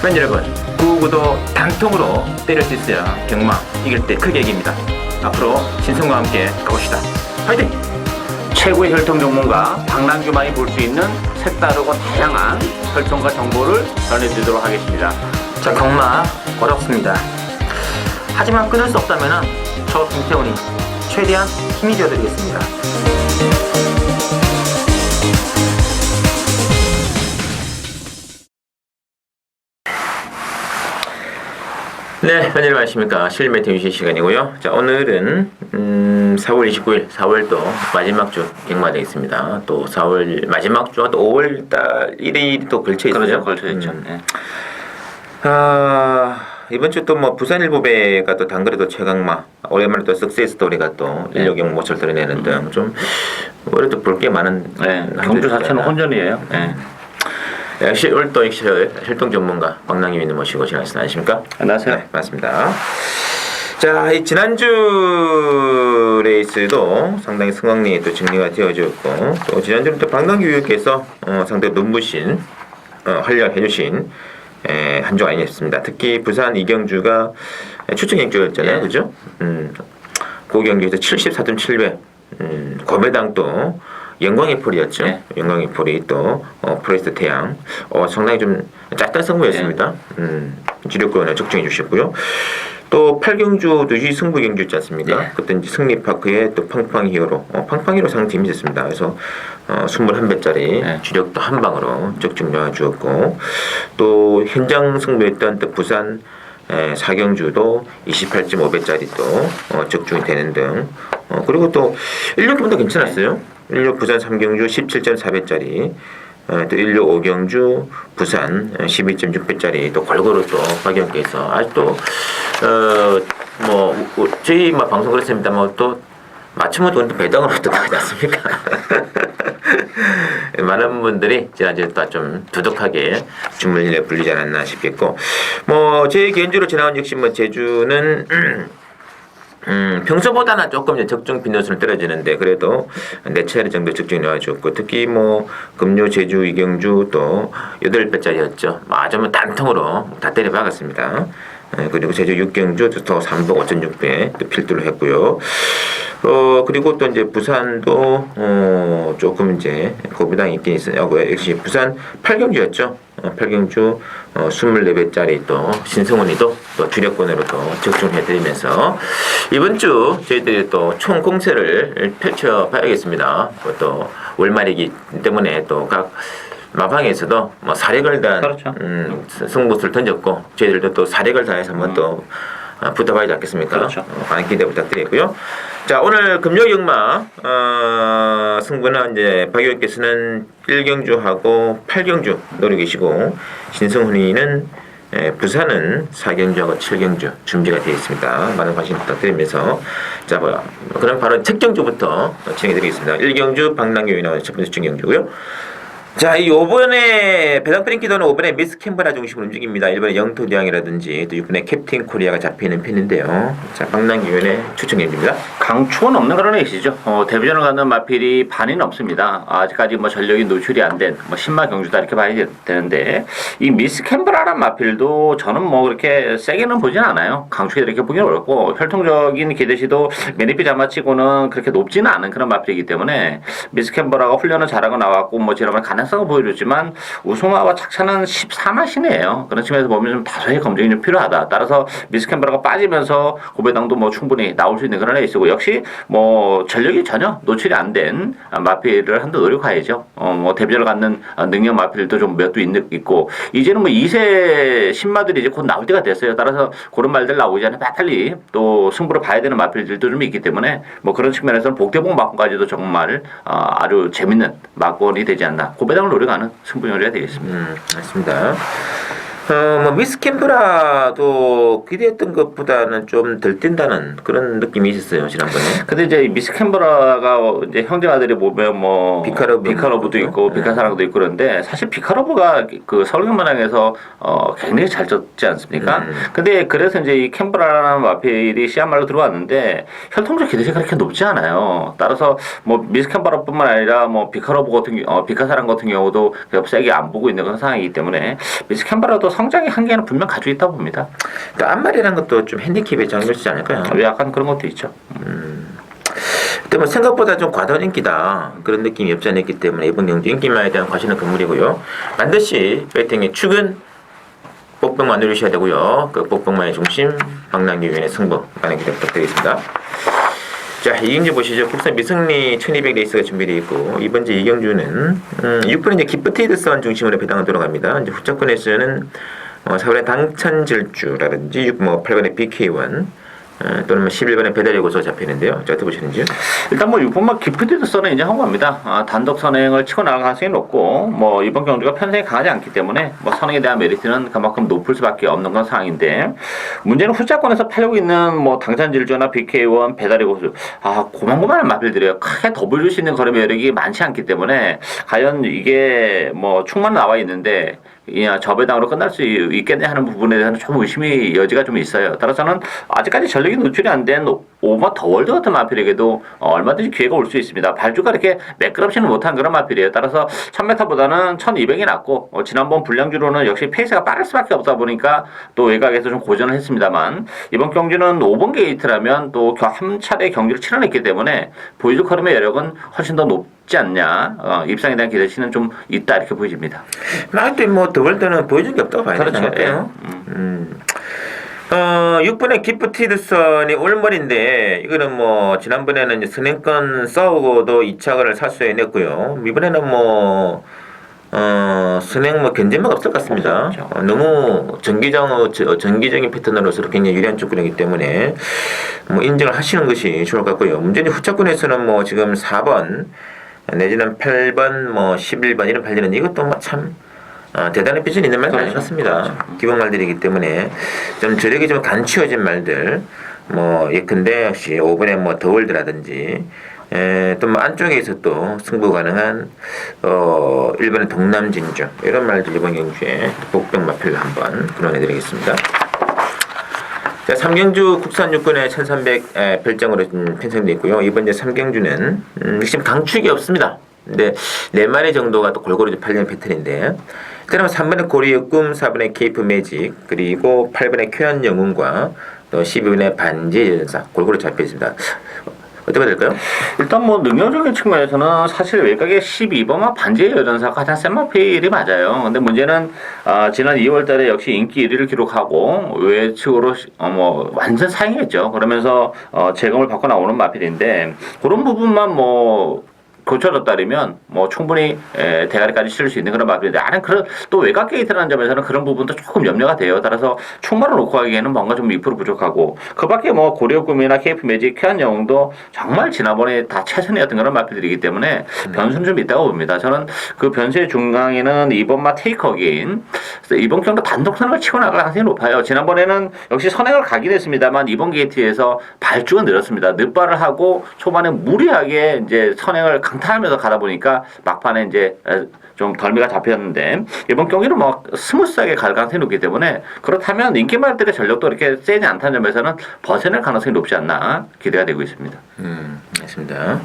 팬 여러분, 999도 단통으로 때릴 수 있어야 경마 이길 때 크게 이깁니다. 앞으로 신성과 함께 가봅시다. 화이팅! 최고의 혈통 전문가 박남규만이 볼 수 있는 색다르고 다양한 혈통과 정보를 전해드리도록 하겠습니다. 자, 경마 어렵습니다. 하지만 끊을 수 없다면 저 김태훈이 최대한 힘이 되어드리겠습니다. 네, 팬 여러분 안녕하십니까. 실매트 유시 시간이고요. 자, 오늘은 4월 29일, 4월도 마지막 주 경마 되겠습니다. 또 4월 마지막 주와 또 5월달 1일이 또 걸쳐 있어요. 그렇죠, 걸쳐 있죠. 네. 이번 주 또 뭐 부산일보배가 또 단거리도 최강마, 오랜만에 또 석세스 스토리가 또 인력용 모처를 드러내는 등 좀 올해도 볼 게 많은. 네, 경주 자체는 혼전이에요. 네. 역시 오늘 또 혈통 전문가 박남규님 모시고 지나가시지 않으십니까? 안녕하세요. 네, 맞습니다. 자, 이 지난주 레이스도 상당히 승황리 또 정리가 되어졌고, 또 지난주는 또 박남규 위원께서 상당히 눈부신 활약해 주신 한 주 아니었습니다. 특히 부산 이경주가 추천 경주였잖아요, 예. 그죠? 그 경주에서 74.7배, 고배당 또 영광의 폴이었죠. 네. 영광의 폴이 또 프레스트 태양 상당히 좀 짝단 승부였습니다. 주력권을 적중해 주셨고요. 또 8경주도 이 승부 경주였지 않습니까? 네. 그때 이제 승리파크의 또 팡팡히어로 팡팡히어로 상당히 재밌었습니다. 그래서 21배짜리 네. 주력도 한 방으로 적중 넣어주었고, 또 현장 승부했던 또 부산 4경주도 28.5배짜리 또 적중이 되는 등, 그리고 또 1년 괜찮았어요. 1년 부산 3경주 17.4배짜리, 또 1년 5경주 부산 12.6배짜리 또 골고루 또 박영께서 아직도 저희 방송 그랬습니다만 또 맞춤은 또 배당으로 또 가지 않습니까? 많은 분들이 지난주에 또 좀 두둑하게 주문에 불리지 않았나 싶겠고, 제 개인적으로 지나온 역시 제주는 평소보다는 조금 적중 빈도수는 떨어지는데 그래도 4차례 정도 적중이 나와줬고, 특히 금요 제주 이경주 또 8배짜리였죠. 아주 단통으로 다 때려 박았습니다. 그리고 제주 6경주 또 3복 5.6배 또 필두를 했고요. 그리고 또 이제 부산도 조금 이제 고비당이 있긴 있어요. 역시 부산 8경주였죠. 8경주 24배짜리 또 신성훈이도 또 주력권으로 또 적중해드리면서 이번 주 저희들이 또 총 공세를 펼쳐봐야겠습니다. 또 월말이기 때문에 또 각 마방에서도 사력을 다한 그렇죠. 승부수를 던졌고, 저희들도 또 사력을 다해서 한번 또 붙어봐야지 않겠습니까? 그렇죠. 많은 기대 부탁드리고요. 자, 오늘 금요경마 승부는 이제 박 의원께서는 1경주하고 8경주 노리고 계시고, 신성훈이는 부산은 4경주하고 7경주 준비가 되어 있습니다. 많은 관심 부탁드리면서, 자, 그럼 바로 첫 경주부터 진행해드리겠습니다. 1경주 박남규 의원의 첫 번째 경주고요. 자, 요번에 배당 프랭키도는 5번에 미스 캠버라 중심으로 움직입니다. 1번에 영토대왕이라든지 또 6번에 캡틴 코리아가 잡혀있는 편인데요. 자, 박남규 의원의 추천 경주입니다. 강추는 없는 그런 레이스죠. 데뷔전을 갖는 마필이 반은 없습니다. 아직까지 전력이 노출이 안 된 신마 경주다 이렇게 봐야 되는데, 이 미스 캠브라란 마필도 저는 그렇게 세게는 보진 않아요. 강추에 이렇게 보기는 어렵고, 혈통적인 기대시도 메리피 자마치고는 그렇게 높지는 않은 그런 마필이기 때문에 미스 캠브라가 훈련을 잘하고 나왔고 지난번에 가능성을 보여줬지만 우승화와 착차는 14마신이에요. 그런 측면에서 보면 좀 다소의 검증이 좀 필요하다. 따라서 미스 캠브라가 빠지면서 고배당도 충분히 나올 수 있는 그런 레이스고, 역시 전력이 전혀 노출이 안 된 마필을 한번 노력해야죠. 데뷔전을 갖는 능력 마필도 좀 몇 도 있고, 이제는 2세 신마들이 이제 곧 나올 때가 됐어요. 따라서 그런 말들 나오기 전에 빨리 또 승부를 봐야 되는 마필들도 좀 있기 때문에 그런 측면에서는 복대봉 막권까지도 정말 아주 재밌는 막권이 되지 않나, 고배당을 노려가는 승부용리가 되겠습니다. 맞습니다. 미스 캠브라도 기대했던 것보다는 좀 덜 뛴다는 그런 느낌이 있었어요, 지난번에. 근데 이제 미스 캠브라가 이제 형제아들이 보면 비카로브도 있고 비카사랑도 있고 그런데, 사실 비카로브가 그 서울경마장에서 굉장히 잘 쪘지 않습니까? 근데 그래서 이제 이 캠브라라는 마필이 시야말로 들어왔는데 혈통적 기대치가 그렇게 높지 않아요. 따라서 미스 캠브라뿐만 아니라 비카로브 같은 비카사랑 같은 경우도 세게 안 보고 있는 그런 상황이기 때문에 미스 캠브라도 성장의 한계는 분명 가지고 있다고 봅니다. 또 앞말이라는 것도 좀 핸디캡에 작용하지 않을까요? 약간 그런 것도 있죠. 근데 뭐 생각보다 좀 과도한 인기다 그런 느낌이 없지 않아 있기 때문에 이번 경주 인기만에 대한 과시는 건물이고요. 반드시 배팅의 축은 복병만 누리셔야 되고요. 그 복병만의 중심 박랑기위원의 승부 많은 기대 부탁드리겠습니다. 자, 이경주 보시죠. 국산 미승리 1200 레이스가 준비되어 있고 이번 주 이경주는 6번에 이제 기프티드선 중심으로 배당을 돌아갑니다. 이제 후차권에서는 4번의 당찬질주라든지 8번의 BK1 또는 11번의 배달의 고소 잡히는데요. 자, 어떻게 보시는지요? 일단 뭐 6번만 기프티드 선에 인정한 겁니다. 단독 선행을 치고 나갈 가능성이 높고 뭐 이번 경주가 편성이 강하지 않기 때문에 뭐 선행에 대한 메리트는 그만큼 높을 수밖에 없는 건 상황인데 문제는 후자권에서 팔려고 있는 뭐 당찬질주나 BK1 배달의 고수 고만고만한 마필들이에요. 크게 더블 줄 수 있는 거래 매력이 많지 않기 때문에 과연 이게 뭐 충만 나와 있는데 저배당으로 끝날 수 있겠네 하는 부분에 대해서는 좀 의심의 여지가 좀 있어요. 따라서는 아직까지 전력이 노출이 안 된 오버 더 월드 같은 마필에게도 얼마든지 기회가 올 수 있습니다. 발주가 이렇게 매끄럽지는 못한 그런 마필이에요. 따라서 1000m보다는 1200이 낫고 지난번 불량주로는 역시 페이스가 빠를 수밖에 없다 보니까 또 외곽에서 좀 고전을 했습니다만 이번 경주는 5번 게이트라면 또 한 차례 경기를 치러냈기 때문에 보여줄 흐름의 여력은 훨씬 더 높지 않냐. 입상에 대한 기대치는 좀 있다 이렇게 보여집니다. 나한테 뭐 더월드는 보여준 게 없다고 봐야 그렇죠. 되잖아요. 6번의 기프티드선이 올머리인데 이거는 뭐 지난번에는 이제 선행권 싸우고도 2차를 사수해냈고요. 이번에는 뭐 선행 뭐 견제막 없을 것 같습니다. 너무 전기적인 패턴으로서 굉장히 유리한 조건이기 때문에 뭐 인정을 하시는 것이 좋을 것 같고요. 문제는 후차권에서는 뭐 지금 4번 내지는 8번 뭐 11번 이런 팔리는 이것도 뭐 참 대단한 빚은 있는 말도 아닌 것 같습니다. 기본 말들이기 때문에 좀 저력이 좀 간추어진 말들 뭐 예컨대 역시 5번에 뭐 더월드라든지 또 뭐 안쪽에서 또 승부 가능한 1번의 동남진주 이런 말들 이번 경주에 복병 마필로 한번 끌어내드리겠습니다. 자, 3경주 국산 육군의 1300 별장으로 편성되어 있고요. 이번 이제 3경주는 지금 강축이 없습니다. 근데 4마리 정도가 또 골고루 팔리는 패턴인데 그다음에 3번의 고리의 꿈, 4번의 케이프 매직, 그리고 8번의 쾌한 영웅과 또 12번의 반지의 전사 골고루 잡혀 있습니다. 어떻게 봐야 될까요? 일단 뭐 능력적인 측면에서는 사실 외곽의 12번과 반지의 여전사가 가장 센 마필이 맞아요. 근데 문제는 지난 2월달에 역시 인기 1위를 기록하고 외측으로 뭐 완전 상위했죠. 그러면서 재검을 받고 나오는 마필인데 그런 부분만 뭐 고쳐졌다면 뭐 충분히 대가리까지 실을 수 있는 그런 마필인데 나는 그런 또 외곽 게이트라는 점에서는 그런 부분도 조금 염려가 돼요. 따라서 충만을 놓고 하기에는 뭔가 좀 2% 부족하고 그밖에 뭐 고려꿈이나 케이프 매직, 쾌한 영웅도 정말 지난번에 다 최선이었던 그런 마필들이기 때문에 변수는 좀 있다고 봅니다. 저는 그 변수의 중앙에는 2번마 테이커긴 이번 경도 단독선을 치고 나갈 가능성이 높아요. 지난번에는 역시 선행을 가긴 했습니다만 이번 게이트에서 발주가 늘었습니다. 늦발을 하고 초반에 무리하게 이제 선행을 강타하면서 가다 보니까 막판에 이제 좀 덜미가 잡혔는데 이번 경기는 뭐 스무스하게 갈 가능성이 높기 때문에 그렇다면 인기말들의 전력도 이렇게 세지 않다는 점에서는 벗어날 가능성이 높지 않나 기대가 되고 있습니다. 알겠습니다.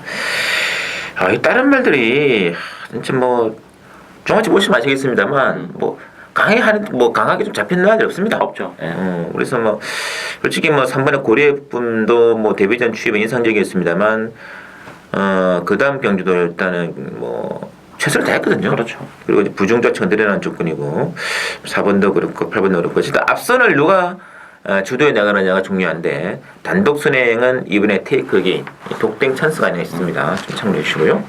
다른 말들이 진짜 뭐 정확히 보시면 아시겠습니다만 뭐 강하게 좀 잡힌 날이 없습니다. 없죠. 그래서 뭐 솔직히 뭐 3번의 고려분도 뭐 데뷔전 취입은 인상적이었습니다만 그 다음 경주도 일단은 뭐 최선을 다했거든요. 그렇죠. 그리고 이제 부중좌측은 늘어난 조건이고 4번도 그렇고 8번도 그렇고 진짜 앞선을 누가 주도해 나가느냐가 중요한데 단독 선행은 이번에 테이크 게임 독땡 찬스가 아니라 있습니다. 좀 참고해 주시고요.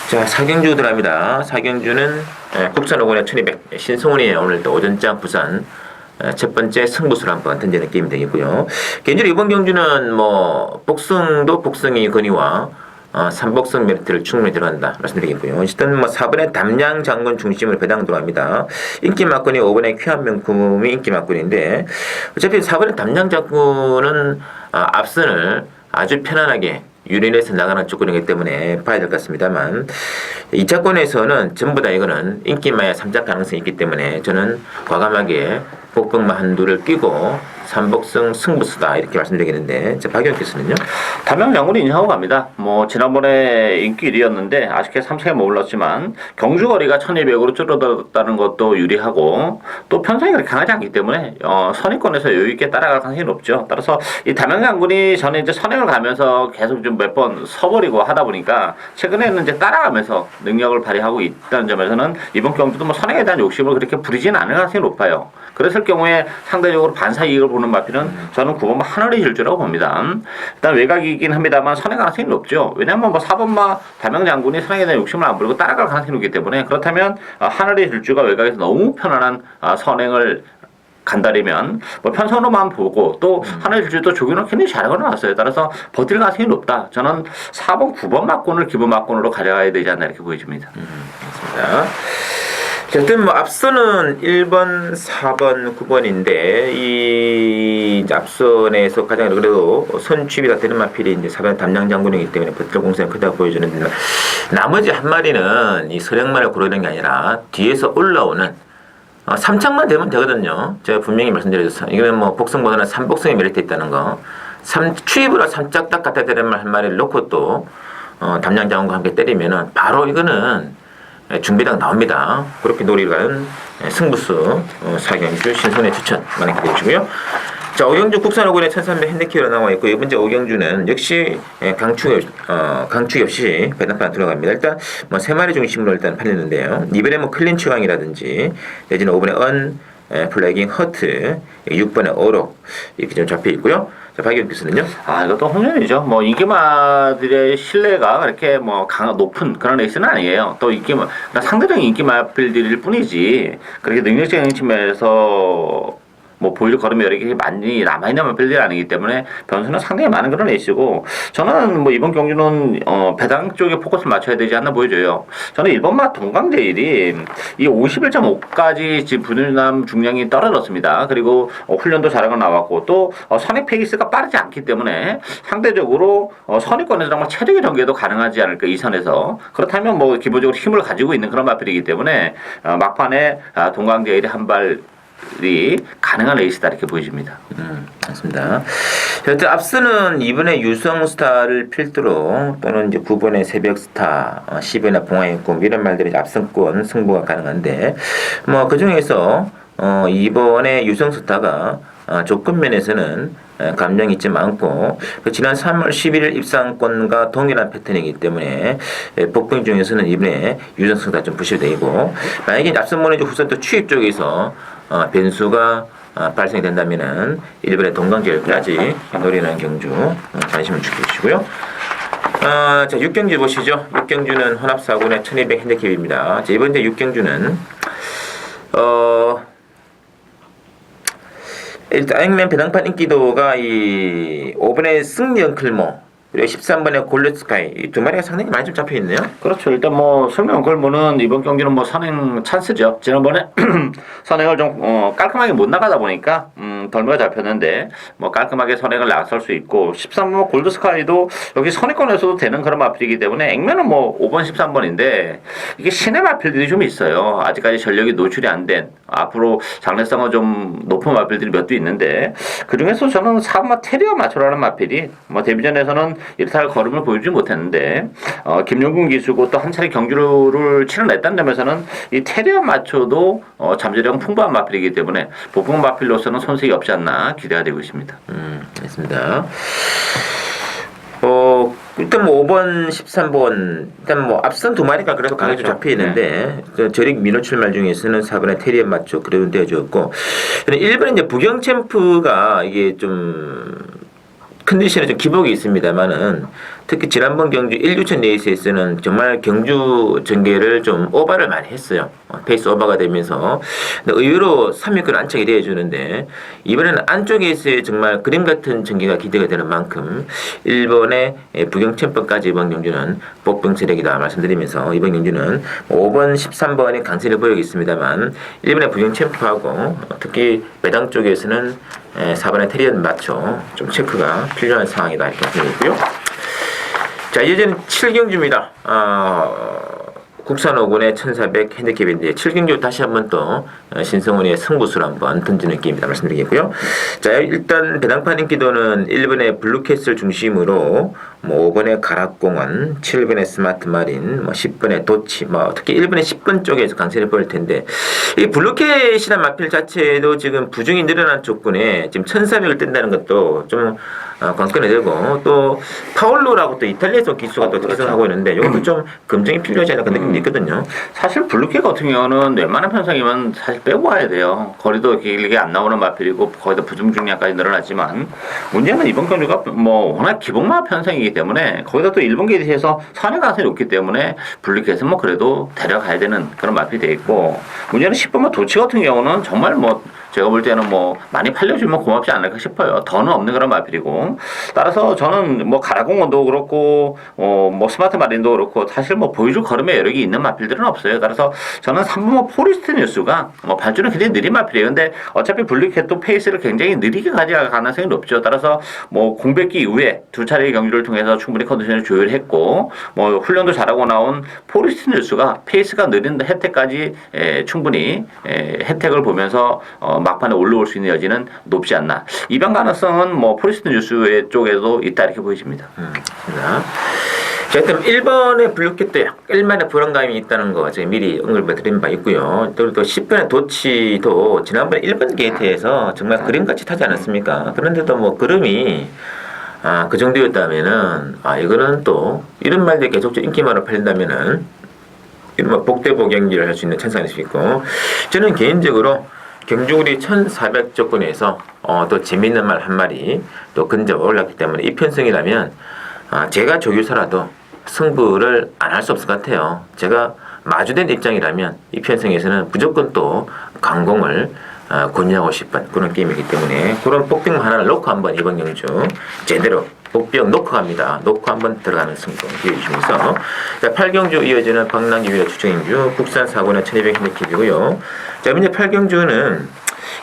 자, 4경주 들어갑니다. 4경주는 국산 5권의 1200 신성훈이 오늘 또 오전장 부산 첫 번째 승부수를 한번 던지는 게임이 되겠고요. 개인적으로 이번 경주는 뭐 복승도 복승이 거니와 3복승 메리트를 충분히 들어간다 말씀드리겠고요. 어쨌든 뭐 4번의 담양 장군 중심으로 배당 들어갑니다. 인기 막군이 5번의 쾌한 명품이 인기 막군인데 어차피 4번의 담양 장군은 앞선을 아주 편안하게 유린해서 나가는 조건이기 때문에 봐야 될 것 같습니다만 2차권에서는 전부 다 이거는 인기마의 3작 가능성이 있기 때문에 저는 과감하게 복병마 한두를 끼고 삼복승 승부수다 이렇게 말씀드리겠는데 박 의원께서는요? 담양 장군이 인정하고 갑니다. 뭐 지난번에 인기 1위였는데 아쉽게 3승에 머물렀지만 경주 거리가 1200으로 줄어들었다는 것도 유리하고 또 편성이 그렇게 강하지 않기 때문에 선의권에서 여유 있게 따라갈 가능성이 높죠. 따라서 이 담양 장군이 전에 이제 선행을 가면서 계속 좀 몇 번 서버리고 하다 보니까 최근에는 이제 따라가면서 능력을 발휘하고 있다는 점에서는 이번 경주도 뭐 선행에 대한 욕심을 그렇게 부리지는 않을 가능성이 높아요. 그랬을 경우에 상대적으로 반사 이익을 보는 마필은 저는 9번마 하늘의 질주라고 봅니다. 일단 외곽이긴 합니다만 선행 가능성이 높죠. 왜냐하면 뭐 4번마 담양 장군이 선행에 대한 욕심을 안 부리고 따라갈 가능성이 높기 때문에 그렇다면 하늘의 질주가 외곽에서 너무 편안한 선행을 간다리면 뭐 편선으로만 보고 또 하늘 질주도 조기는 굉장히 잘하고 나왔어요. 따라서 버틸 가능성이 높다. 저는 4번, 9번 막권을 기본 막권으로 가져가야 되지 않나 이렇게 보여집니다. 맞습니다. 자, 일단 뭐 앞선은 1번, 4번, 9번인데 이 앞선에서 가장 그래도 선취비가 되는 마필이 이제 4번 담양 장군이기 때문에 버틸 공세가 크다고 보여주는데 나머지 한 마리는 이 서령만을 고르는 게 아니라 뒤에서 올라오는 3창만 되면 되거든요. 제가 분명히 말씀드렸어요. 이거는 뭐 복성보다는 3복성이 메리트 있다는 거. 추입으로 3짝 딱 갖다 대는 한 마리를 놓고 또 담양 장군과 함께 때리면은 바로 이거는 중비당 나옵니다. 그렇게 노리는 승부수 사경주 신선의 추천 많이 기대해 주시고요. 자, 오경주 국산오군의 1300 핸드키로 나와 있고 이번 주 오경주는 역시 강추 없이 배당판 들어갑니다. 일단 뭐 세 마리 중심으로 일단 팔리는데요. 이번에 뭐 클린치왕이라든지 내지는 5번에 플래깅 허트, 6번에 오록 이렇게 좀 잡혀 있고요. 자, 박 의원께서는요? 이것도 홈런이죠. 뭐 인기마들의 신뢰가 그렇게 뭐 높은 그런 레이스는 아니에요. 또 상대적인 인기마필들일 뿐이지 그렇게 능력적인 측면에서 뭐 보일 걸음이 여러 개 많이 남아있는 마필들이 아니기 때문에 변수는 상당히 많은 그런 레이스고 저는 뭐 이번 경주는 배당 쪽에 포커스를 맞춰야 되지 않나 보여져요. 저는 1번마 동강제일이 이 51.5까지 지금 분유남 중량이 떨어졌습니다. 그리고 훈련도 잘하고 나왔고 또 선행 페이스가 빠르지 않기 때문에 상대적으로 선의권에서 정말 체력의 전개도 가능하지 않을까 이 선에서 그렇다면 뭐 기본적으로 힘을 가지고 있는 그런 마필이기 때문에 막판에 동강제일이 한발 이 가능한 레이스다 이렇게 보여집니다. 맞습니다. 일단 앞서는 이번에 유성스타를 필두로 또는 이제 9번의 새벽스타, 10번의 봉화의 꿈 이런 말들이 앞선권 승부가 가능한데 뭐 그 중에서 이번에 유성스타가 조건 면에서는 감량이 있지 않고 지난 3월 11일 입상권과 동일한 패턴이기 때문에 복병 중에서는 이번에 유성스타 좀 부실되고 만약에 앞선 모네즈 후선 또 취입 쪽에서 변수가 발생이 된다면은 일본의 동강제일까지 노리는 경주 관심을 주시고요. 자, 6경주 보시죠. 6경주는 혼합사군의 1200 핸디캡입니다. 자, 이번 주 6경주는 일단 액면 배당판 인기도가 이 5번의 승리언클모 그리고 13번의 골르스카이 이 두 마리가 상당히 많이 좀 잡혀 있네요. 그렇죠. 일단 뭐 설명 걸보는 이번 경기는 뭐 선행 찬스죠. 지난번에 선행을 좀 깔끔하게 못 나가다 보니까 덜미가 잡혔는데 뭐 깔끔하게 선행을 나설 수 있고 13번 골드스카이도 여기 선행권에서도 되는 그런 마필이기 때문에 액면은 뭐 5번 13번인데 이게 신의 마필들이 좀 있어요. 아직까지 전력이 노출이 안 된 앞으로 장래성은 좀 높은 마필들이 몇 도 있는데 그 중에서 저는 4번마 테리어 마초라는 마필이 뭐 데뷔전에서는 이렇다 할 걸음을 보여주지 못했는데 김용군 기수고 또 한 차례 경주를 치러냈다는 점에서는 이 테리어 마초도 잠재력은 풍부한 마필이기 때문에 보통 마필로서는 손색이 없지 않나 기대가 되고 있습니다. 알겠습니다. 일단 뭐 5번, 13번 일단 뭐 앞선 두 마리가 그래도 강하게 그렇죠. 잡혀 있는데 저릭 민호 출말 중에서는 4번의 테리에 맞죠. 그래도 되어줬고 1번은 이제 부경 챔프가 이게 좀 컨디션에 좀 기복이 있습니다만은 특히 지난번 경주 1주천 레이스에서는 정말 경주 전개를 좀 오버를 많이 했어요. 페이스 오버가 되면서 근데 의외로 3위권 안착이 되어주는데 이번에는 안쪽에서의 정말 그림 같은 전개가 기대가 되는 만큼 1번의 부경 챔프까지 이번 경주는 복병 세력이다 말씀드리면서 이번 경주는 5번, 13번의 강세를 보이겠습니다만 1번의 부경 챔프하고 특히 매당 쪽에서는 4번의 테리언 맞춰 좀 체크가 필요한 상황이다 이렇게 보이고요. 자, 이제는 7경주입니다. 국산 5군의 1400 핸디캡인데 7경주 다시 한번 또 신성훈의 승부수를 한번 던지는 게임이다 말씀드리겠고요. 자, 일단 배당판 인기도는 1번의 블루캐슬 중심으로 뭐 5번의 가락공원, 7번의 스마트 마린, 뭐 10번의 도치, 뭐 특히 1번의 10번 쪽에서 강세를 보일 텐데 이 블루캐시란 마필 자체도 지금 부중이 늘어난 조건에 지금 1400을 뜬다는 것도 좀 관건이 되고 또 파올로라고 또 이탈리아에서 기수가 또 특성하고 있는데 이것도 좀 검증이 필요하지 않을까 느낌이 있거든요. 사실 블루캐 같은 경우는 웬만한 편성이면 사실 빼고 와야 돼요. 거리도 길게 안 나오는 마필이고 거기다 부중 중량까지 늘어났지만 문제는 이번 경주가 뭐 워낙 기본마 편성이기 때문에 거기다 또 일본 게이트에서 선행 가능성이 높기 때문에 블루캐는 뭐 그래도 데려가야 되는 그런 마필이 돼 있고 문제는 10번마 도치 같은 경우는 정말 뭐 제가 볼 때는 뭐 많이 팔려주면 고맙지 않을까 싶어요. 더는 없는 그런 마필이고 따라서 저는 뭐 가라공원도 그렇고 뭐 스마트 마린도 그렇고 사실 뭐 보여줄 걸음의 여력이 있는 마필들은 없어요. 따라서 저는 3번 포리스트 뉴스가 뭐 발주는 굉장히 느린 마필이에요. 근데 어차피 블루캣도 페이스를 굉장히 느리게 가져갈 가능성이 높죠. 따라서 뭐 공백기 이후에 두 차례의 경주를 통해서 충분히 컨디션을 조율했고 뭐 훈련도 잘하고 나온 포리스트 뉴스가 페이스가 느린 혜택까지 충분히 혜택을 보면서 막판에 올라올 수 있는 여지는 높지 않나. 입양 가능성은 뭐 포리스트 뉴스 쪽에도 있다 이렇게 보여집니다. 자, 일단 1번의 블루캣도 약간만의 불안감이 있다는 거 제가 미리 언급을 드린 바 있고요. 또 10번의 도치도 지난번에 1번 게이트에서 정말 그림같이 타지 않았습니까? 그런데도 뭐 그림이 그 정도였다면은 이거는 또 이런 말들이 계속 인기만으로 팔린다면은 이런 복대복 경기를 할 수 있는 찬스가 있을 수 있고 저는 개인적으로 경주우리 1400 조건에서 또 재밌는 말 한 마리 또 근접 올랐기 때문에 이 편성이라면 제가 조교사라도 승부를 안 할 수 없을 것 같아요. 제가 마주된 입장이라면 이 편성에서는 무조건 또 강공을 권유하고 싶은 그런 게임이기 때문에 그런 복병 하나를 놓고 한번 이번 경주 제대로 복병 놓고 갑니다. 놓고 한번 들어가는 승부 기회주시면서 8경주 이어지는 방랑기 위로 추천인주 국산 4번의 1200 핸디캡이고요. 자, 이제 8경주는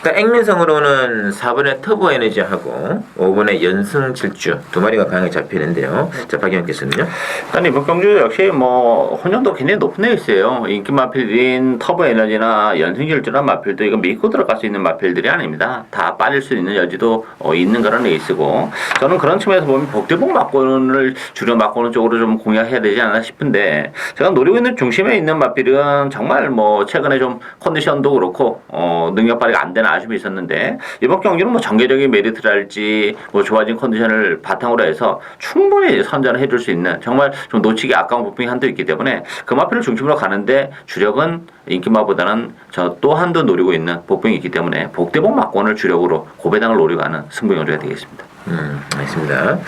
그러니까 액면성으로는 4번의 터보 에너지하고 5번의 연승 질주 두 마리가 강하게 잡히는데요. 자, 박영께서는요? 일단 이번 경주 역시 뭐 혼연도 굉장히 높은 데 있어요. 인기 마필인 터보 에너지나 연승 질주나 마필도 이거 믿고 들어갈 수 있는 마필들이 아닙니다. 다 빠질 수 있는 여지도 있는 그런 레이스고 저는 그런 측면에서 보면 복대복 막권을 주력 막권을 쪽으로 좀 공략해야 되지 않나 싶은데 제가 노리고 있는 중심에 있는 마필은 정말 뭐 최근에 좀 컨디션도 그렇고 능력 발휘가 안 되는 아쉬움이 있었는데 이번 경기는 뭐 전개적인 메리트랄지 뭐 좋아진 컨디션을 바탕으로 해서 충분히 선전을 해줄 수 있는 정말 좀 놓치기 아까운 부분이 한도 있기 때문에 그 마필을 중심으로 가는데 주력은 인기마보다는 저 또 한도 노리고 있는 복병이 있기 때문에 복대복 막권을 주력으로 고배당을 노리고 가는 승부 경주가 되겠습니다. 알겠습니다.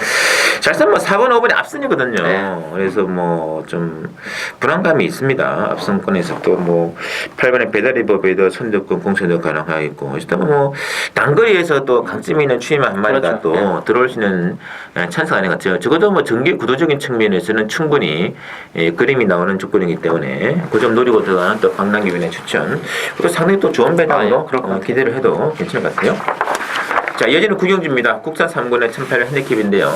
잘선 뭐 4번, 5번이 앞선이거든요. 네. 그래서 뭐 좀 불안감이 있습니다. 앞선권에서 또 뭐 8번의 배달이 법에도 선두권 공선도 가능하겠고 일단 뭐 단거리에서 또 강점 있는 추임한 한 마리가 그렇죠. 또 네. 들어올 수 있는 찬스가 아닌 것 같아요. 적어도 뭐 전개 구도적인 측면에서는 충분히 그림이 나오는 조건이기 때문에 그 점 노리고 들어가는 또 방랑기변의 추천. 또 상당히 또 좋은 배당으로 기대를 해도 괜찮을 것 같아요. 자, 이어지는 구경주입니다. 국산 3군의 1800 핸디캡인데요.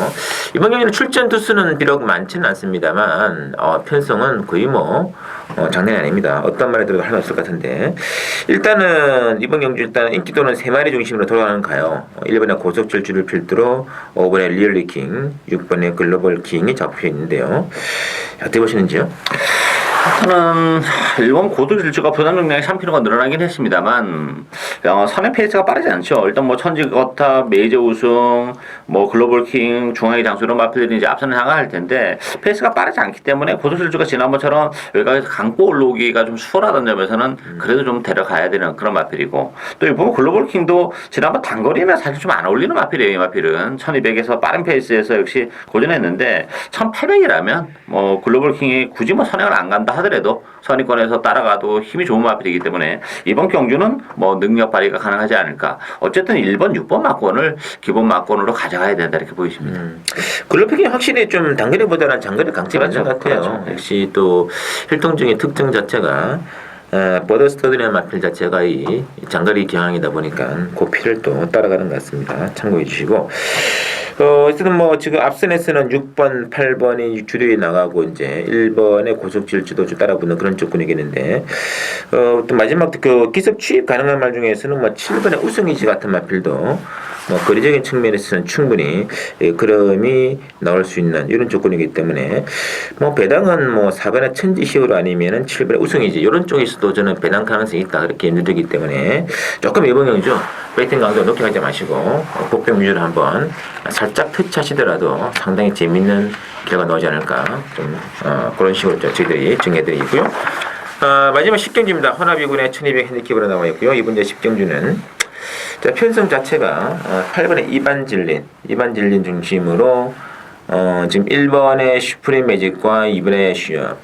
이번 경기는 출전 투수는 비록 많지는 않습니다만 편성은 거의 뭐 장난이 아닙니다. 어떤 말에 들어도 할 수 없을 것 같은데 일단은 이번 경주 일단 인기도는 3마리 중심으로 돌아가는 가요. 1번의 고속질주를 필두로 5번의 리얼리킹, 6번의 글로벌 킹이 잡혀 있는데요. 어떻게 보시는지요? 저는 일본 고도 질주가 부담 용량이 3kg가 늘어나긴 했습니다만 선행 페이스가 빠르지 않죠. 일단 뭐 천지거탑, 메이저 우승, 뭐 글로벌 킹, 중앙의 장수 이런 마필들이 이제 앞선을 향할 텐데 페이스가 빠르지 않기 때문에 고도 질주가 지난번처럼 외곽에서 강고 올라오기가 좀 수월하던 점에서는 그래도 좀 데려가야 되는 그런 마필이고 또 보면 글로벌 킹도 지난번 단거리는 사실 좀 안 어울리는 마필이에요. 이 마필은 1200에서 빠른 페이스에서 역시 고전했는데 1800이라면 뭐 글로벌 킹이 굳이 뭐 선행을 안 간다 하더라도 선의권에서 따라가도 힘이 좋은 마필이기 때문에 이번 경주는 뭐 능력 발휘가 가능하지 않을까. 어쨌든 1번, 6번 막권을 기본 막권으로 가져가야 된다 이렇게 보이십니다. 글로벌 확실히 좀 단거리보다는 장거리 강점이 있는 것 같아요. 그렇죠. 역시 또 혈통적인 특징 자체가 버더스터드라는 마필 자체가 이 장거리 경향이다 보니까 그 피를 또 따라가는 것 같습니다. 참고해 주시고 어쨌든 뭐 지금 앞선에서는 6번, 8번이 주류에 나가고 이제 1번의 고속질 지도주 따라붙는 그런 조건이겠는데 또 마지막 그 기습 취입 가능한 말 중에서는 뭐 7번의 우승이지 같은 마필도 뭐 거리적인 측면에서는 충분히 그럼이 나올 수 있는 이런 조건이기 때문에 뭐 배당은 뭐 4번의 천지시오로 아니면은 7번의 우승이지 이런 쪽에서도 저는 배당 가능성이 있다 그렇게 믿기 때문에 조금 이번 경기죠. 베이팅 강도 높게 가지 마시고 복병 위주로 한번 살짝 터치하시더라도 상당히 재밌는 결과 나오지 않을까 좀 그런 식으로 저희들이 정해드리고요. 마지막 10경주입니다. 혼합이군의 1200 핸디캡으로 나와 있고요. 이번 제 10경주는 자, 편성 자체가 8번의 이반질린 중심으로 지금 1번의 슈프림 매직과 2번의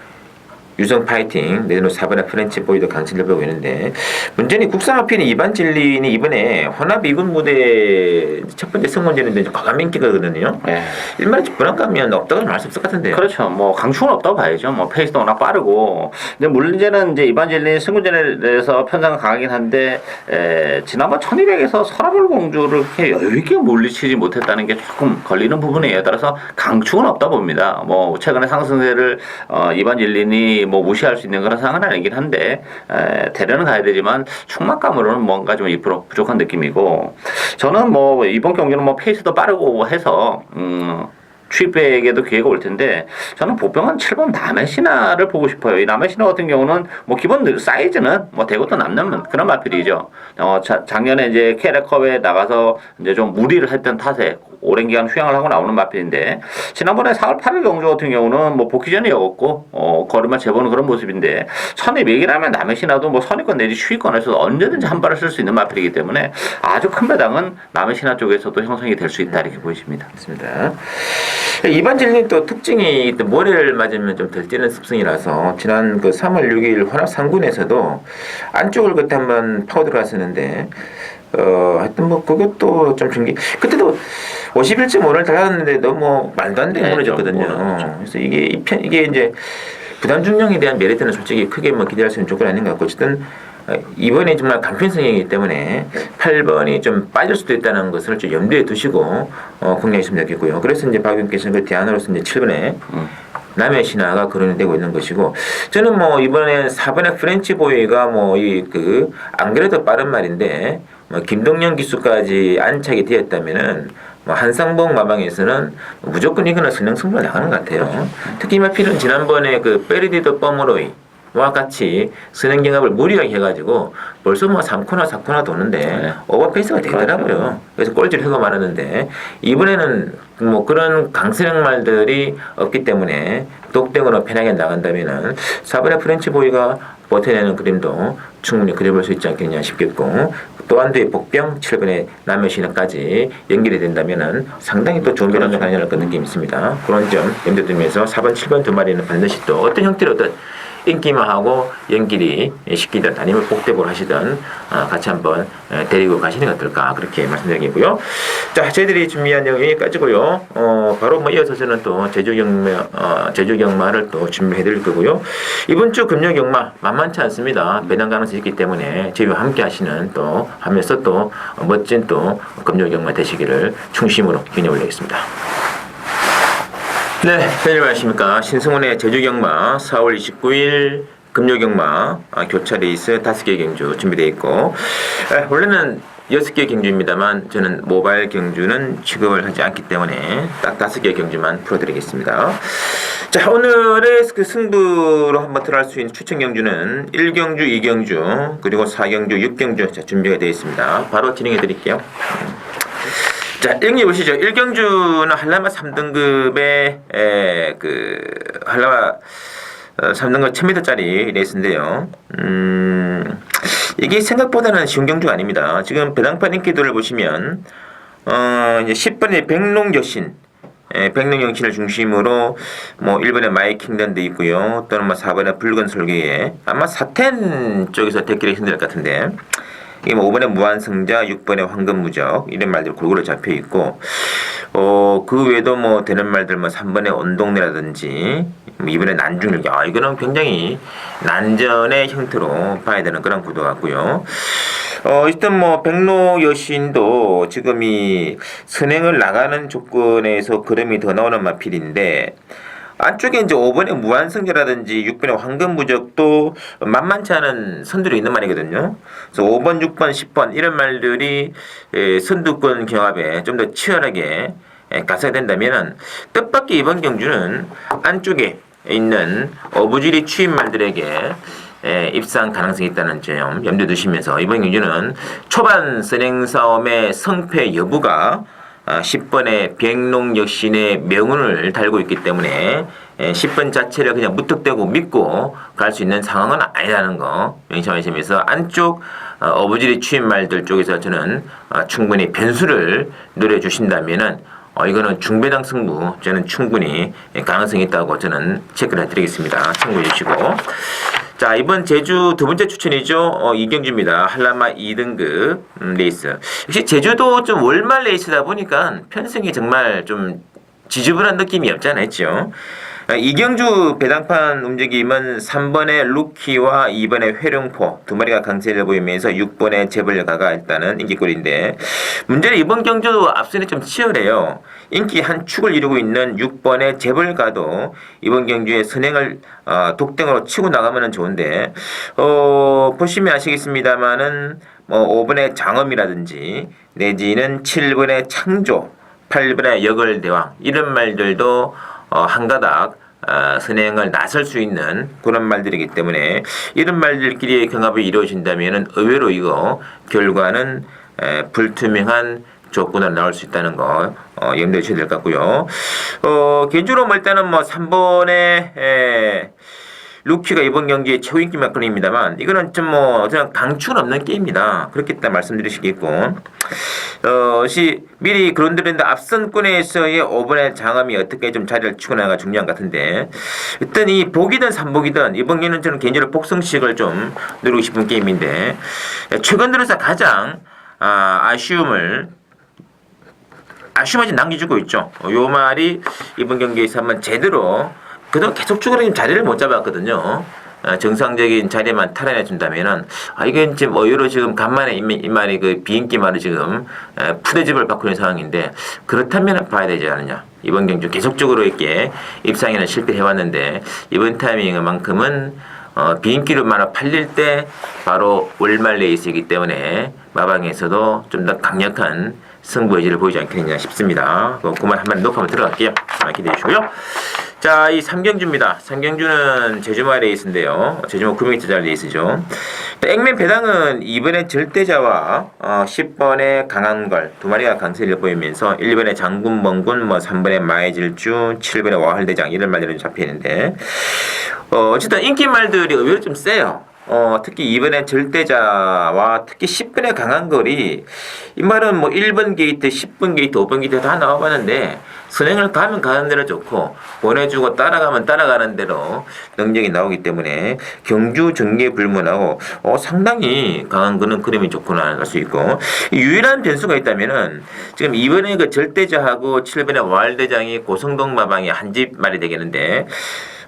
유성 파이팅, 내지는 4번의 프렌치 보이도 강세를 보이고 있는데 문제는 국산화필인 이반질린이 이번에 혼합 2군 무대 첫 번째 승원제인데 과감 인기거든요. 네. 일반에 불안감면 없다고 말 수 없을 것 같은데요. 그렇죠. 뭐 강추는 없다고 봐야죠. 뭐 페이스도 워낙 빠르고. 근데 문제는 이제 이반질린 승군전에 대해서 편성은 강하긴 한데 지난번 1200에서 서라벌 공주를 그렇게 여유 있게 물리치지 못했다는 게 조금 걸리는 부분이에요. 따라서 강추는 없다 봅니다. 뭐 최근에 상승세를 이반질린이 뭐 무시할 수 있는 그런 상황은 아니긴 한데 대련은 가야 되지만 충막감으로는 뭔가 좀 2% 부족한 느낌이고 저는 뭐 이번 경기는 뭐 페이스도 빠르고 해서 취입백에도 기회가 올 텐데 저는 보병은 7번 남해신화를 보고 싶어요. 이 남해신화 같은 경우는 뭐 기본 사이즈는 뭐 대것도 남는 그런 마필이죠. 작년에 이제 캐렉컵에 나가서 이제 좀 무리를 했던 탓에 오랜 기간 휴양을 하고 나오는 마필인데 지난번에 4월 8일 경주 같은 경우는 뭐 복귀 전에 였고 거리만 재보는 그런 모습인데 선입1이라면 남해신화도 뭐 선입권 내지 추위권에서 언제든지 한 발을 쓸 수 있는 마필이기 때문에 아주 큰 배당은 남해신화 쪽에서도 형성이 될 수 있다 이렇게 보이십니다. 맞습니다. 이반질린 또 특징이 또 모래를 맞으면 좀 덜 뛰는 습성이라서 지난 그 3월 6일 혼합 상군에서도 안쪽을 그때 한번 파고 들어갔었는데 하여튼 뭐 그것도 좀 중기 그때도 51.5를 달았는데 너무 말도 안 되게 무너졌거든요. 그래서 이게 이제 부담 중량에 대한 메리트는 솔직히 크게 뭐 기대할 수 있는 조건이 아닌 것 같고 어쨌든 이번에 정말 강편성이기 때문에 8번이 좀 빠질 수도 있다는 것을 좀 염두에 두시고 공략했으면 좋겠고요. 그래서 이제 박 의원께서는 그 대안으로서 이제 7번에 남의 신화가 거론이 되고 있는 것이고 저는 뭐 이번에 4번의 프렌치 보이가 뭐 안 그래도 빠른 말인데 뭐 김동영 기수까지 안착이 되었다면은 뭐 한상봉 마방에서는 무조건 이거는 선행 승부가 나가는 것 같아요. 특히 마필은 지난번에 그 페르디도 뻐머로이 와 같이 선행 경합을 무리하게 해가지고 벌써 뭐 3코나 4코나 도는데 오버페이스가 되더라고요. 그래서 꼴찌를 하고 말았는데 이번에는 뭐 그런 강선행 말들이 없기 때문에 독등으로 편하게 나간다면은 4번의 프렌치 보이가 버텨내는 그림도 충분히 그려볼 수 있지 않겠냐 싶겠고 또 한 대의 복병 7번의 남의 신화까지 연결이 된다면은 상당히 또 좋은 변화가 가능할 그런 느낌이 있습니다. 그런 점 염두에 두면서 4번, 7번 두 마리는 반드시 또 어떤 형태로든 인기만 하고 연길이 시키든 아니면 복대볼 하시든 같이 한번 데리고 가시는 게 어떨까 그렇게 말씀드리고요. 자, 저희들이 준비한 내용이 여기까지고요. 바로 뭐 이어서 저는 또 제주경마를 또 준비해 드릴 거고요. 이번 주 금요경마 만만치 않습니다. 배당 가능성이 있기 때문에 저희와 함께 하시는 또 하면서 또 멋진 또 금요경마 되시기를 중심으로 기원해 올리겠습니다. 네, 편히 안녕하십니까. 신승훈의 제주경마 4월 29일 금요경마 교차 레이스 5개 경주 준비되어 있고 원래는 6개 경주입니다만 저는 모바일 경주는 취급을 하지 않기 때문에 딱 5개 경주만 풀어드리겠습니다. 자, 오늘의 그 승부로 한번 들어갈 수 있는 추천 경주는 1경주, 2경주 그리고 4경주, 6경주 준비가 되어 있습니다. 바로 진행해 드릴게요. 자, 1경주 보시죠. 1경주는 한라마 3등급의 한라마 3등급 1000m짜리 레이스인데요. 이게 생각보다는 쉬운 경주가 아닙니다. 지금 배당판 인기도를 보시면 이제 10번의 백롱여신 백롱여신을 중심으로 뭐 1번에 마이킹단도 있고요. 또는 뭐 4번에 붉은 솔개에 아마 사텐 쪽에서 대기를 힘들 것 같은데 이게 뭐 5번에 무한승자, 6번에 황금무적 이런 말들 골고루 잡혀 있고 그 외에도 뭐 되는 말들 뭐 3번에 온동네라든지 뭐 2번에 난중일기 이거는 굉장히 난전의 형태로 봐야 되는 그런 구도 같고요. 일단 뭐 백로 여신도 지금 이 선행을 나가는 조건에서 그름이 더 나오는 마필인데 안쪽에 이제 5번의 무한성제라든지 6번의 황금무적도 만만치 않은 선들이 있는 말이거든요. 그래서 5번, 6번, 10번 이런 말들이 선두권 경합에 좀 더 치열하게 가서야 된다면은 뜻밖의 이번 경주는 안쪽에 있는 어부지리 추인 말들에게 입상 가능성이 있다는 점 염두에 두시면서 이번 경주는 초반 선행 싸움의 성패 여부가 10번의 백농여신의 명운을 달고 있기 때문에 10번 자체를 그냥 무턱대고 믿고 갈 수 있는 상황은 아니라는 거 명심하시면서 안쪽 어부지리 추인 말들 쪽에서 저는 충분히 변수를 노려주신다면은 이거는 중배당 승부 저는 충분히 가능성이 있다고 저는 체크를 해드리겠습니다. 참고해 주시고 자 이번 제주 두 번째 추천이죠. 이경주입니다. 한라마 2등급 레이스. 역시 제주도 좀 월말 레이스다 보니까 편승이 정말 좀 지저분한 느낌이 없지 않아 있죠. 이경주 배당판 움직임은 3번의 루키와 2번의 회룡포 두 마리가 강세를 보이면서 6번의 재벌가가 일단은 인기꼴인데 문제는 이번 경주도 앞선이 좀 치열해요. 인기 한 축을 이루고 있는 6번의 재벌가도 이번 경주에 선행을 독등으로 치고 나가면 좋은데 보시면 아시겠습니다만은 뭐 5번의 장엄이라든지 내지는 7번의 창조 8번의 역을대왕 이런 말들도 한가닥 선행을 나설 수 있는 그런 말들이기 때문에 이런 말들끼리의 경합이 이루어진다면 의외로 이거 결과는 불투명한 조건으로 나올 수 있다는 거 염두에 주셔야 될 것 같고요. 개인적으로 뭐 일단은 뭐 3번에 루키가 이번 경기에 최고 인기 막걸리입니다만 이거는 좀 뭐 그냥 강추는 없는 게임이다. 그렇기 때문에 말씀드리시겠고 미리 그런 데는데 앞선권에서의 5번의 장엄이 어떻게 좀 자리를 치고 나가가 중요한 것 같은데 일단 이 복이든 삼복이든 이번 경기는 저는 개인적으로 복성식을 좀 누리고 싶은 게임인데 최근 들어서 가장 아쉬움을 남겨주고 있죠. 요 말이 이번 경기에서 한번 제대로 그동안 계속적으로 자리를 못 잡았거든요. 정상적인 자리만 탈환해 준다면은 이게 지금 의외로 지금 간만에 이 말이 그 비인기 말을 지금 푸대접을 받고 있는 상황인데 그렇다면 봐야 되지 않느냐. 이번 경주 계속적으로 이렇게 입상에는 실패해 왔는데 이번 타이밍만큼은 비인기로만 팔릴 때 바로 월말 레이스이기 때문에 마방에서도 좀 더 강력한 승부 의지를 보이지 않겠느냐 싶습니다. 그만 한번 놓고 한번 들어갈게요. 기대해 주시고요. 자, 이 삼경주입니다. 삼경주는 제주마 레이스인데요. 제주마 900m 레이스죠. 액면 배당은 2번의 절대자와 10번의 강한걸 두 마리가 강세를 보이면서 1번의 장군 멍군 3번의 마해질주 7번의 와할대장 이런 말들이 잡혀있는데 어쨌든 인기 말들이 의외로 좀 세요. 특히 2번의 절대자와 특히 10번의 강한걸이 이 말은 뭐 1번 게이트, 10번 게이트, 5번 게이트 다 나와봤는데 선행을 가면 가는 대로 좋고 보내주고 따라가면 따라가는 대로 능력이 나오기 때문에 경주 전개 불문하고 상당히 강한 거는 그림이 좋구나 할 수 있고 유일한 변수가 있다면은 지금 2번의 그 절대자하고 7번의 와할대장이 고성동 마방이 한 집 말이 되겠는데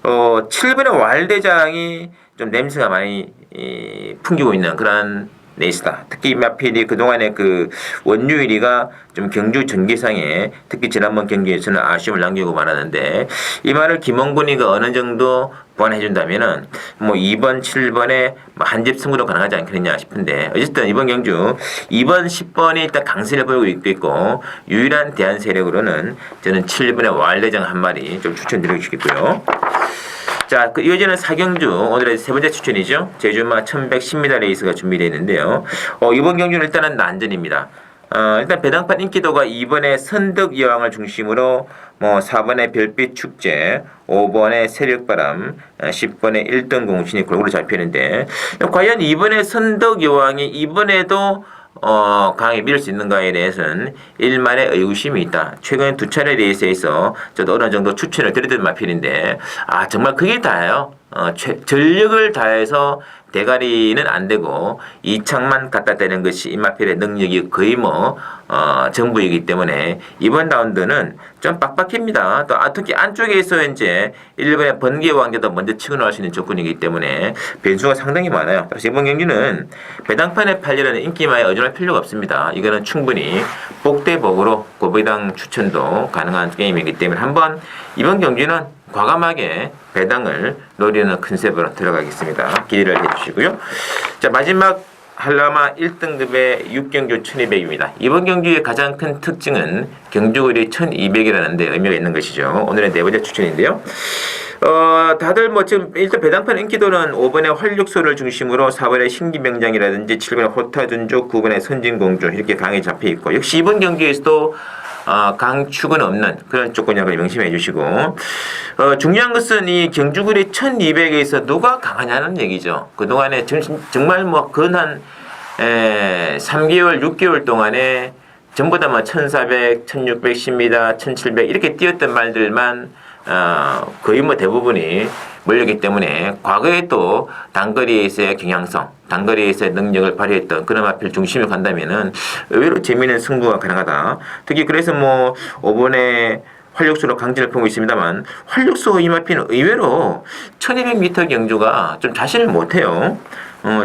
7번의 와할대장이 좀 냄새가 많이 풍기고 있는 그런 레이스다. 특히 마필이 그동안에 그 원유일이가 좀 경주 전개상에 특히 지난번 경기에서는 아쉬움을 남기고 말았는데 이 말을 김홍곤이가 어느 정도 보완해준다면은 뭐 2번, 7번에 한 집 승부도 가능하지 않겠느냐 싶은데 어쨌든 이번 경주 2번, 10번이 일단 강세를 보이고 있고 유일한 대안 세력으로는 저는 7번의 와할대장 한 마리 좀 추천드리고 싶고요. 자, 이어지는 사경주 오늘의 세 번째 추천이죠. 제주마 1110m 레이스가 준비되어 있는데요. 이번 경주는 일단은 난전입니다. 일단 배당판 인기도가 2번의 선덕 여왕을 중심으로 4번의 별빛 축제, 5번의 세력바람, 10번의 1등 공신이 골고루 잡히는데 과연 2번의 선덕 여왕이 이번에도 강하게 밀을 수 있는가에 대해서는 일말의 의구심이 있다. 최근 두 차례 레이스에서 저도 어느 정도 추천을 드리던 마필인데 정말 그게 다예요. 전력을 다해서 대가리는 안 되고 이창만 갖다 대는 것이 임마필의 능력이 거의 전부이기 때문에 이번 라운드는 좀 빡빡합니다. 또 특히 안쪽에서 이제 일본의 번개 왕자도 먼저 치고 나올 수 있는 조건이기 때문에 변수가 상당히 많아요. 그래서 이번 경기는 배당판에 팔려는 인기마에 의존할 필요가 없습니다. 이거는 충분히 복대복으로 고배당 추천도 가능한 게임이기 때문에 한번 이번 경기는 과감하게 배당을 노리는 컨셉으로 들어가겠습니다. 기대를 해주시고요. 자, 마지막 한라마 1등급의 6경주 1200입니다. 이번 경주의 가장 큰 특징은 경주거리 1200이라는 데 의미가 있는 것이죠. 오늘의 네 번째 추천인데요. 다들 지금 일단 배당판 인기도는 5번의 활력소를 중심으로 4번의 신기명장이라든지 7번의 호타준족, 9번의 선진공주 이렇게 강하게 잡혀 있고, 역시 이번 경기에서도 강축은 없는 그런 조건이라고 명심해 주시고, 중요한 것은 이 경주거리 1200에서 누가 강하냐는 얘기죠. 그동안에 정말 근한 3개월, 6개월 동안에 전부 다 1400, 1600, 10m, 1700 이렇게 뛰었던 말들만 거의 대부분이 몰렸기 때문에 과거에 또 단거리에서의 경향성, 단거리에서의 능력을 발휘했던 그런 마필 중심을 간다면은 의외로 재미있는 승부가 가능하다. 특히 그래서 5번에 활력소로 강진을 보고 있습니다만, 활력소 이마피는 의외로 1200m 경주가 좀 자신을 못해요.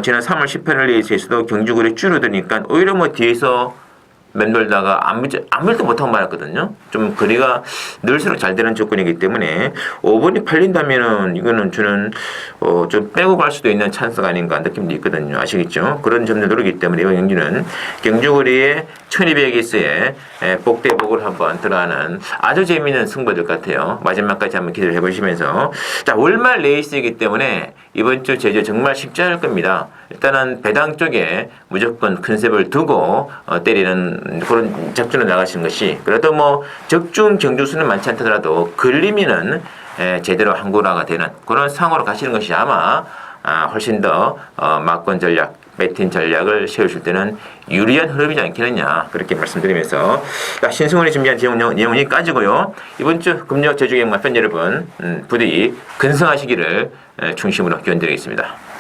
지난 3월 18일에서도 경주거리 줄어드니까 오히려 뒤에서 맴돌다가 아무것도 못하고 말았거든요. 좀 거리가 늘수록 잘 되는 조건이기 때문에 5번이 팔린다면은 이거는 저는 좀 빼고 갈 수도 있는 찬스가 아닌가 느낌도 있거든요. 아시겠죠? 그런 점들 노리기 때문에 이번 경기는 경주거리의 1200에서의 복대복을 한번 들어가는 아주 재미있는 승부들 같아요. 마지막까지 한번 기대를 해보시면서, 자, 월말 레이스이기 때문에 이번 주 제주 정말 쉽지 않을 겁니다. 일단은 배당 쪽에 무조건 컨셉을 두고 때리는 그런 작전을 나가시는 것이, 그래도 적중 경주수는 많지 않더라도 걸리면은 제대로 항구라가 되는 그런 상황으로 가시는 것이 아마 훨씬 더 막권 전략, 배팅 전략을 세우실 때는 유리한 흐름이지 않겠느냐, 그렇게 말씀드리면서, 신승훈이 준비한 내용은 여기까지고요. 이번 주 금요 제주경마 팬 여러분 부디 근성하시기를 중심으로 기원드리겠습니다.